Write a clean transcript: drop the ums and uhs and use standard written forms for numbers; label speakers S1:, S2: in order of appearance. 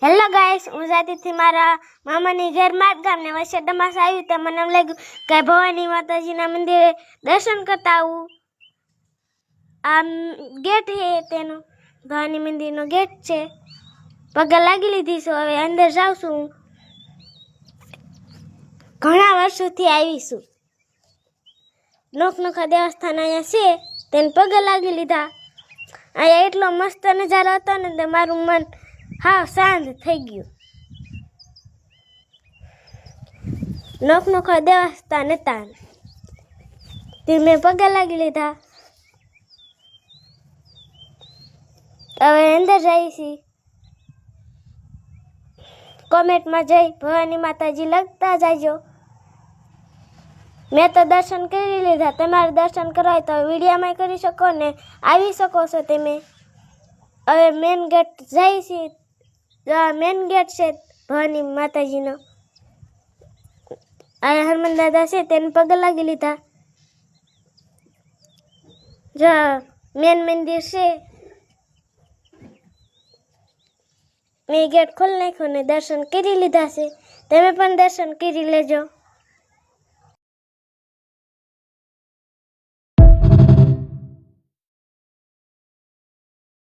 S1: Hello guys, હું જાતીથી મારા મામાની ઘેર માત ગામને વચ્ચે ડમાસ આવ્યું તો મને એમ લાગ્યું કે ભવાની માતાજીના મંદિરે દર્શન કરતા આવું. આમ ગેટ છે તેનો, ભવાની મંદિરનો ગેટ છે. પગે લાગી લીધી છું, હવે અંદર જાઉં છું. ઘણા વર્ષોથી આવીશું. નોખા દેવસ્થાન અહીંયા છે, તેને પગે લાગી લીધા. અહીંયા એટલો મસ્ત નજારો હતો ને તે મારું મન હા શાંત થઈ ગયું. નોખા દેવસ્થાન હતા તે મેં પગે લાગી લીધા. હવે અંદર જઈ છી. કોમેન્ટમાં જઈ ભવાની માતાજી લખતા જાજો. મેં તો દર્શન કરી લીધા. તમારે દર્શન કરવા હોય તો વિડીયોમાં કરી શકો ને આવી શકો છો તમે. હવે મેન ગેટ જાય છે. મેન ગેટ છે ભવાની માતાજીનો. આ હનુમાન દાદા છે તેને પગે લાગી લીધા. જો મેન મંદિર છે. મેં ગેટ ખોલી નાખ્યો ને દર્શન કરી લીધા છે. તમે પણ દર્શન કરી લેજો.